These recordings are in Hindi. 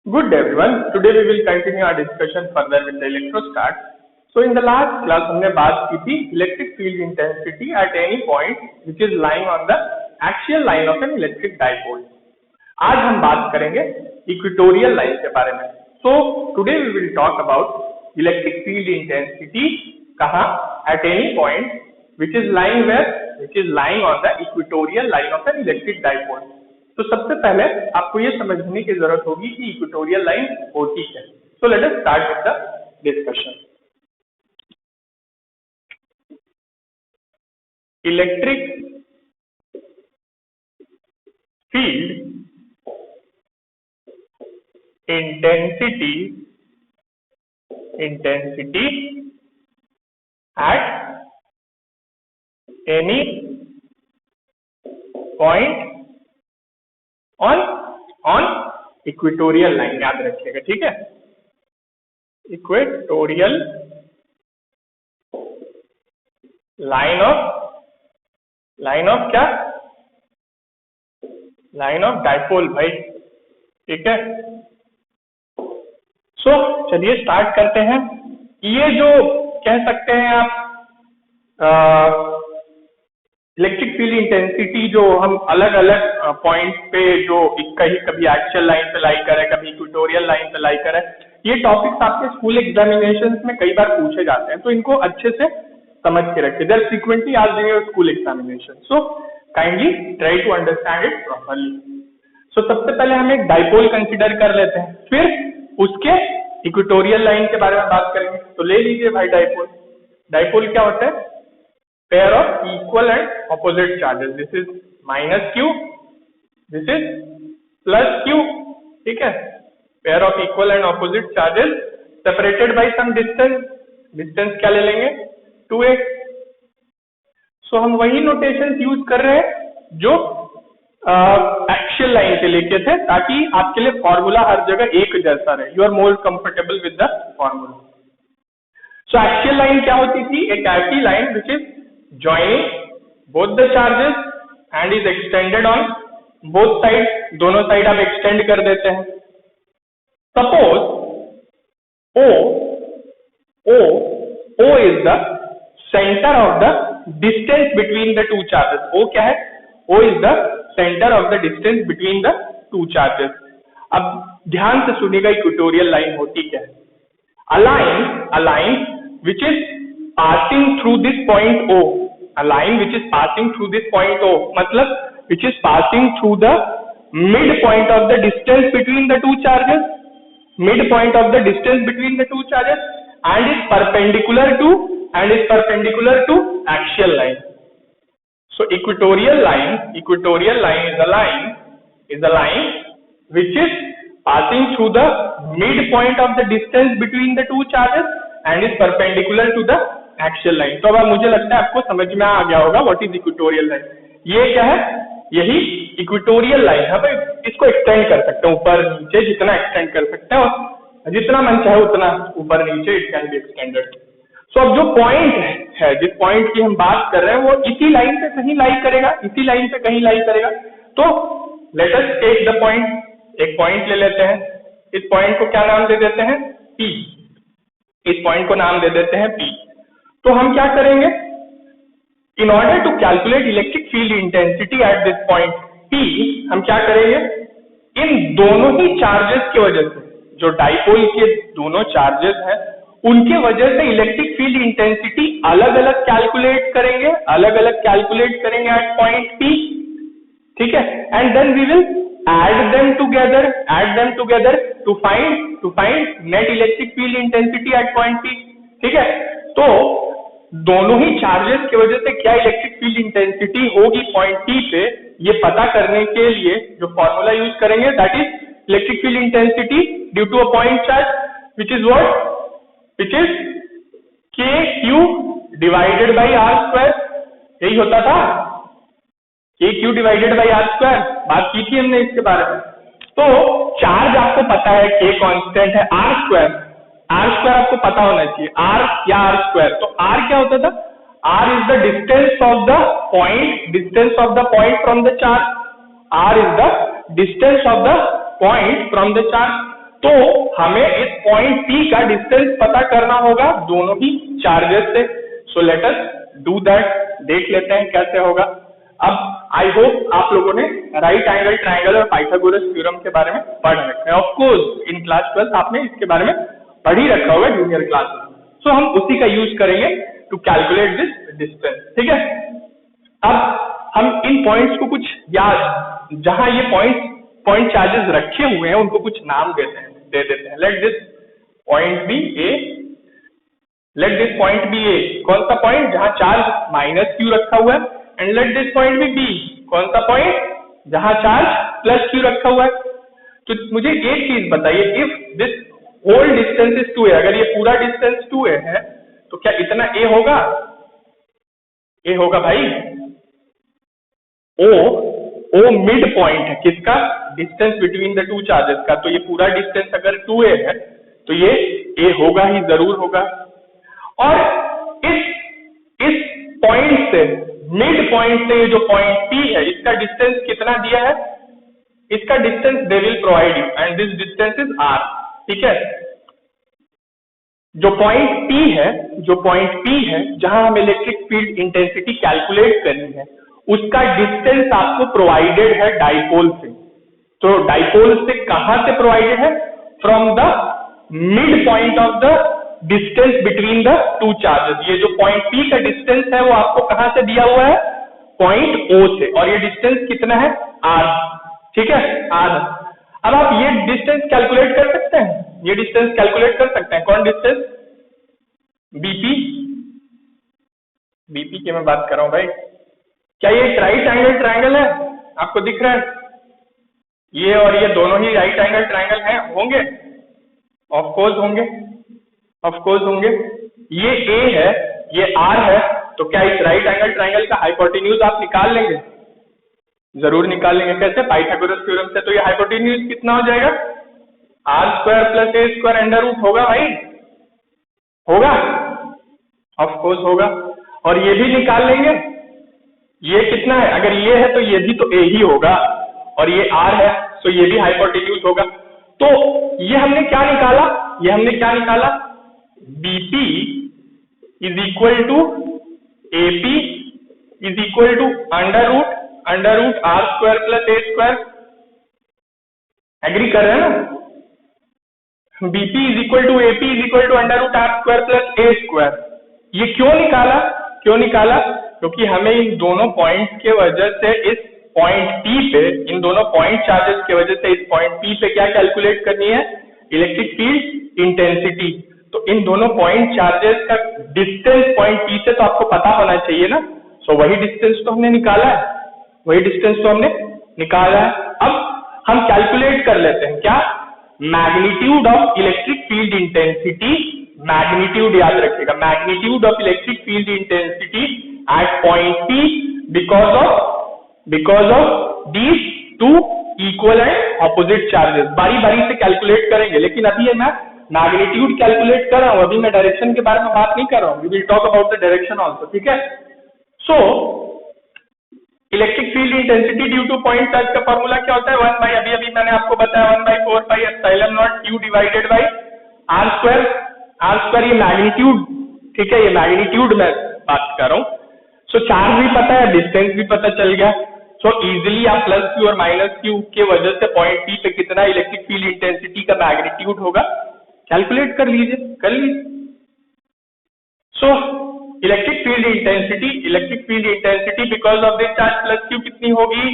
Good day everyone. Today we will continue our discussion further with the electrostat. So in the last class हमने बात की थी electric field intensity at any point which is lying on the axial line of an electric dipole. आज हम बात करेंगे equatorial line के बारे में. So today we will talk about electric field intensity कहाँ at any point which is lying where, which is lying on the equatorial line of an electric dipole. तो सबसे पहले आपको ये समझने की जरूरत होगी कि इक्वेटोरियल लाइन होती है. So let us start with the discussion. Electric field intensity at any point on equatorial line, याद रखिएगा, ठीक है. इक्वेटोरियल लाइन ऑफ क्या, लाइन ऑफ डाइपोल भाई, ठीक है. सो चलिए स्टार्ट करते हैं. ये जो कह सकते हैं आप इलेक्ट्रिक फील्ड इंटेंसिटी जो हम अलग अलग पॉइंट पे जो कभी एक्सियल लाइन पे लाई करे, कभी इक्वेटोरियल लाइन पे लाई करे, ये टॉपिक्स आपके स्कूल एग्जामिनेशंस में कई बार पूछे जाते हैं, तो इनको अच्छे से समझ के रखिए. They are frequently asked in your school examination, so kindly try to understand it properly. So सबसे पहले हम एक डाइपोल कंसिडर कर लेते हैं, फिर उसके इक्वेटोरियल लाइन के बारे में बात करेंगे. तो ले लीजिए भाई डाइपोल. डाइपोल क्या होता है? Pair of equal and opposite charges. This is minus Q, this is plus Q, ठीक है. Pair of equal and opposite charges separated by some distance. Distance क्या ले लेंगे? 2a. सो हम वही नोटेशन यूज कर रहे हैं जो एक्सियल लाइन के लिए थे, ताकि आपके लिए फॉर्मूला हर जगह एक जैसा रहे. You are more comfortable with the formula. So axial line क्या होती थी? एक ऐसी line which is joining both the charges and is extended on both sides. दोनों साइड आप एक्सटेंड कर देते हैं. Suppose O is the center of the distance between the two charges. O क्या है? O is the center of the distance between the two charges. अब ध्यान से सुनिएगा इक्वेटोरियल लाइन होती क्या है. A line which is passing through this point O. A line which is passing through this point O, मतलब which is passing through the midpoint of the distance between the two charges, midpoint of the distance between the two charges, and is perpendicular to axial line. So equatorial line is a line which is passing through the midpoint of the distance between the two charges and is perpendicular to the axial line. तो अब मुझे लगता है आपको समझ में आ गया होगा व्हाट इज इक्वेटोरियल लाइन. ये क्या है? यही इक्वेटोरियल लाइन है भाई. इसको एक्सटेंड कर सकते हैं ऊपर नीचे, जितना एक्सटेंड कर सकते हैं, और जितना मन चाहे उतना ऊपर नीचे इट कैन बी एक्सटेंडेड. सो अब जो पॉइंट है, जिस पॉइंट की हम बात कर रहे हैं, वो इसी लाइन पे कहीं लाई करेगा, इसी लाइन पे कहीं लाई करेगा. तो let us take the point. एक पॉइंट ले लेते हैं. इस पॉइंट को क्या नाम दे देते हैं? P. इस पॉइंट को नाम दे देते हैं P. तो हम क्या करेंगे? In order to calculate electric field intensity at this point P, हम क्या करेंगे? इन दोनों ही चार्जेस की वजह से, जो डाइपोल के दोनों चार्जेस हैं, उनके वजह से इलेक्ट्रिक फील्ड इंटेंसिटी अलग अलग कैलकुलेट करेंगे एट पॉइंट P, ठीक है. And then we will add them together to find net electric field intensity at point P, ठीक है. तो दोनों ही चार्जेस की वजह से क्या इलेक्ट्रिक फील्ड इंटेंसिटी होगी पॉइंट P पे, ये पता करने के लिए जो फॉर्मूला यूज करेंगे, that is electric field intensity due to a point charge, which is KQ divided by R². यही होता था, KQ डिवाइडेड बाई R². बात की थी हमने इसके बारे में. तो चार्ज आपको पता है, K कांस्टेंट है, R² आपको पता होना चाहिए, R या R². तो R क्या होता था? R is the distance of the point from the charge. R is the distance of the point from the charge. तो हमें इस पॉइंट P का डिस्टेंस पता करना होगा दोनों ही चार्जेस से। So let us do that, देख लेते हैं कैसे होगा। अब आई होप आप लोगों ने राइट एंगल ट्रायंगल और पाइथागोरस थ्योरम के बारे में पढ़ रखा है। ऑफ कोर्स इन क्लास 12 आपने इसके बारे में पढ़ ही रखा होगा जूनियर क्लास में। सो हम उसी का यूज करेंगे टू कैलकुलेट दिस डिस्टेंस, ठीक है। अब हम इन पॉइंट्स को कुछ याद, जहां ये पॉइंट चार्जेस रखे हुए हैं उनको कुछ नाम दे देते हैं। Let this point be A, let this point be A, कौन सा पॉइंट जहां चार्ज माइनस क्यू रखा हुआ है, and let this point be B, कौन सा पॉइंट जहां चार्ज प्लस क्यू रखा हुआ है। तो मुझे एक चीज बताइए, if this whole distance is 2a, अगर ये पूरा डिस्टेंस 2a है तो क्या इतना a होगा? a होगा भाई। ओ मिड पॉइंट है किसका? Distance between the two charges का। तो ये पूरा डिस्टेंस अगर 2a है तो ये a होगा ही, जरूर होगा। और इस पॉइंट से, मिड पॉइंट से ये जो पॉइंट P है, इसका डिस्टेंस कितना दिया है? इसका distance they will provide you, and this distance is r, ठीक है। जो पॉइंट P है जहां हम इलेक्ट्रिक फील्ड इंटेंसिटी कैलकुलेट करनी है, उसका डिस्टेंस आपको प्रोवाइडेड है डाइपोल से। तो डाइपोल से कहां से प्रोवाइडेड है? From the mid point of the distance between the two charges. ये जो पॉइंट P का डिस्टेंस है वो आपको कहां से दिया हुआ है? पॉइंट O से। और ये डिस्टेंस कितना है? R, ठीक है, R। अब आप ये डिस्टेंस कैलकुलेट कर सकते हैं, ये डिस्टेंस कैलकुलेट कर सकते हैं। कौन डिस्टेंस? बीपी की मैं बात कर रहा हूं भाई। क्या ये राइट एंगल ट्रायंगल है? आपको दिख रहा है? ये और ये दोनों ही राइट एंगल ट्रायंगल हैं, होंगे? ऑफ कोर्स होंगे, ऑफ कोर्स होंगे। ये A है, ये R है, तो क्या इस राइट एंगल ट्रायंगल का हाइपोटेन्यूज आप निकाल लेंगे? जरूर निकाल लेंगे। कैसे? पाइथागोरस थ्योरम से। तो ये हाइपोटेन्यूज कितना हो जाएगा? r² + a² अंडर रूट होगा भाई, होगा? ऑफ कोर्स होगा। और ये भी निकाल लेंगे, ये कितना है? अगर ये है तो ये भी तो a ही होगा, और ये r है तो ये भी हाइपोटेन्यूज होगा। तो ये हमने क्या निकाला? BP is equal to AP is equal to under root r² + a²। Agree कर रहे हैं ना? BP is equal to AP is equal to under root r² + a²। ये क्यों निकाला? क्योंकि हमें इन दोनों पॉइंट्स के वजह से इस पॉइंट P पे, इन दोनों पॉइंट चार्जेस की वजह से इस पॉइंट P पे क्या कैलकुलेट करनी है? Electric field intensity. तो इन दोनों पॉइंट चार्जेस का डिस्टेंस पॉइंट P से तो आपको पता होना चाहिए ना। सो वही डिस्टेंस तो हमने निकाला है, अब हम कैलकुलेट कर लेते हैं क्या? Magnitude of electric field intensity. Magnitude याद रखिएगा, magnitude of electric field intensity eight point P because of these two equal and opposite charges. बारी बारी से कैलकुलेट करेंगे, लेकिन अभी ये मैं मैग्नीट्यूड कैलकुलेट कर रहा हूं, अभी मैं डायरेक्शन के बारे में बात नहीं कर रहा हूं। We will talk about the direction also, ठीक है। So electric field intensity due to point charge का फॉर्मूला क्या होता है? 1/, अभी मैंने आपको बताया, 1/4 pi epsilon naught q divided by r²। ये मैग्नीट्यूड, ठीक है, ये मैग्नीट्यूड में बात कर रहा हूं। सो चार्ज भी पता है, डिस्टेंस भी पता चल गया। सो इजिली आप +q और -q के वजह से पॉइंट P पे कितना इलेक्ट्रिक फील्ड इंटेंसिटी का मैग्नीट्यूड होगा कैलकुलेट कर लीजिए। सो electric field intensity because of this charge +q कितनी होगी?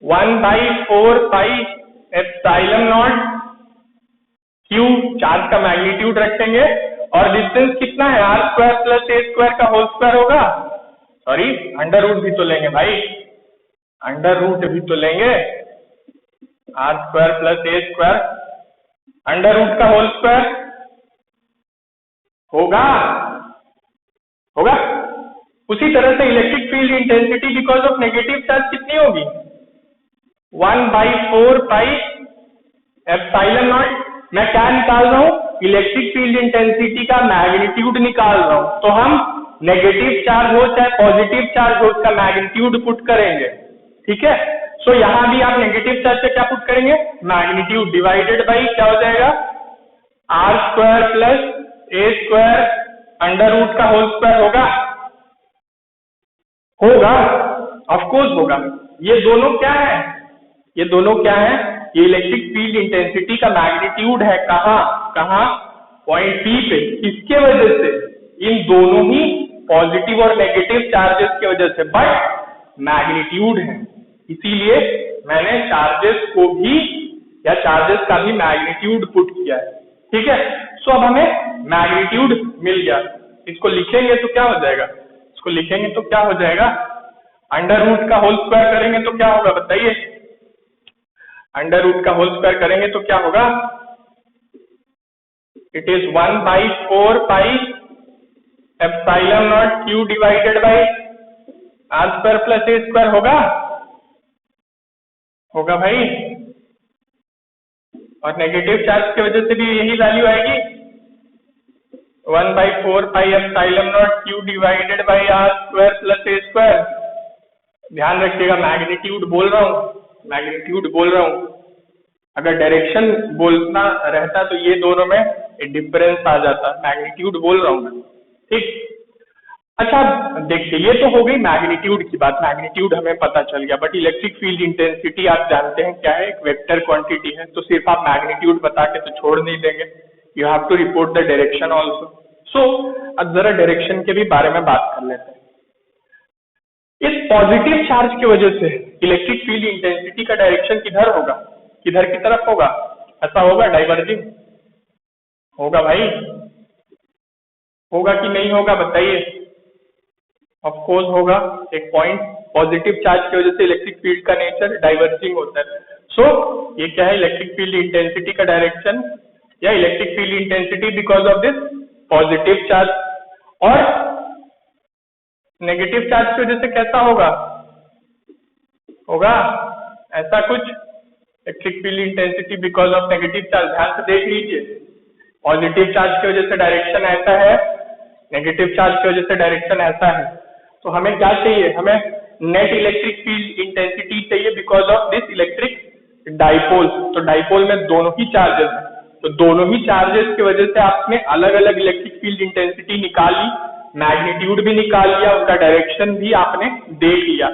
1/4 pi epsilon naught q, charge का मैग्नीट्यूड रखेंगे, और डिस्टेंस कितना है? r² + a² का होल स्क्वायर होगा। सॉरी, अंडर रूट भी तो लेंगे भाई, r² + a², अंडर रूट का होल स्क्वायर होगा। उसी तरह से electric field intensity because of negative charge कितनी होगी? 1/4 पाई एप्सिलॉन नॉट। मैं क्या निकाल रहा हूं? इलेक्ट्रिक फील्ड इंटेंसिटी का मैग्नीट्यूड निकाल रहा हूं। तो हम नेगेटिव चार्ज हो चाहे पॉजिटिव चार्ज हो, उसका मैग्नीट्यूड पुट करेंगे, ठीक है। सो यहाँ भी आप नेगेटिव चार्ज से क्या पुट करेंगे, मैग्नीट्यूड डिवाइडेड बाई क्या हो जाएगा, r square plus a square under root का होल स्क्वायर होगा, होगा ऑफ कोर्स होगा। ये दोनों क्या है, ये दोनों क्या है, ये इलेक्ट्रिक फील्ड इंटेंसिटी का मैग्नीट्यूड है, कहाँ पॉइंट पी पे, किसके वजह से, इन दोनों ही पॉजिटिव और नेगेटिव चार्जेस की वजह से, बट मैग्नीट्यूड है, इसीलिए मैंने चार्जेस को भी या चार्जेस का भी मैग्नीट्यूड पुट किया है, ठीक है। सो अब हमें मैग्नीट्यूड मिल गया, इसको लिखेंगे तो क्या हो जाएगा, इसको लिखेंगे तो क्या हो जाएगा, अंडर रूट का होल स्क्वायर करेंगे तो क्या होगा बताइए, अंडर रूट का होल स्क्वायर करेंगे तो क्या होगा, it is 1/4 pi epsilon naught q divided by r square plus a square होगा भाई, और नेगेटिव चार्ज की वजह से भी यही वैल्यू आएगी, 1/4 pi epsilon naught q divided by r square plus a square. ध्यान रखिएगा मैग्नीट्यूड बोल रहा हूँ, अगर डायरेक्शन बोलना रहता तो ये दोनों में एक डिफरेंस आ जाता, मैग्नीट्यूड बोल रहा हूँ मैं, ठीक। अच्छा देखिए, ये तो हो गई मैग्नीट्यूड की बात, मैग्नीट्यूड हमें पता चल गया, बट इलेक्ट्रिक फील्ड इंटेंसिटी आप जानते हैं क्या है, एक वेक्टर क्वांटिटी है, तो सिर्फ आप मैग्नीट्यूड बता के तो छोड़ नहीं देंगे, you have to report the direction also. So अब जरा डायरेक्शन के भी बारे में बात कर लेते हैं। इस पॉजिटिव चार्ज की वजह से इलेक्ट्रिक फील्ड इंटेंसिटी का डायरेक्शन किधर होगा, किधर की तरफ होगा, ऐसा होगा डाइवर्जिंग होगा भाई, होगा कि नहीं होगा बताइए, ऑफ कोर्स होगा। एक पॉइंट पॉजिटिव चार्ज की वजह से इलेक्ट्रिक फील्ड का नेचर डाइवर्जिंग होता है। सो ये क्या है, इलेक्ट्रिक फील्ड इंटेंसिटी का डायरेक्शन या electric field intensity because of this positive charge, और नेगेटिव चार्ज की वजह से कैसा होगा ऐसा कुछ, electric field intensity because of negative charge, ध्यान से देख लीजिए, पॉजिटिव चार्ज की वजह से डायरेक्शन ऐसा है, नेगेटिव चार्ज की वजह से डायरेक्शन ऐसा है, तो हमें क्या चाहिए, हमें नेट इलेक्ट्रिक फील्ड इंटेंसिटी चाहिए because of this electric dipole. तो डाइपोल में दोनों ही चार्जेस हैं, तो दोनों ही चार्जेस की वजह से आपने अलग अलग इलेक्ट्रिक फील्ड इंटेंसिटी निकाली, मैग्नीट्यूड भी निकाल लिया, उनका डायरेक्शन भी आपने देख लिया।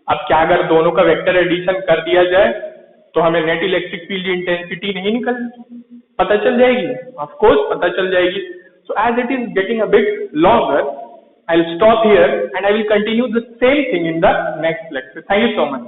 अब क्या अगर दोनों का वेक्टर एडिशन कर दिया जाए तो हमें नेट इलेक्ट्रिक फील्ड इंटेंसिटी नहीं पता चल जाएगी, ऑफ कोर्स पता चल जाएगी। So as it is getting a bit longer, I'll stop here and I will continue the same thing in the next lecture. Thank you so much.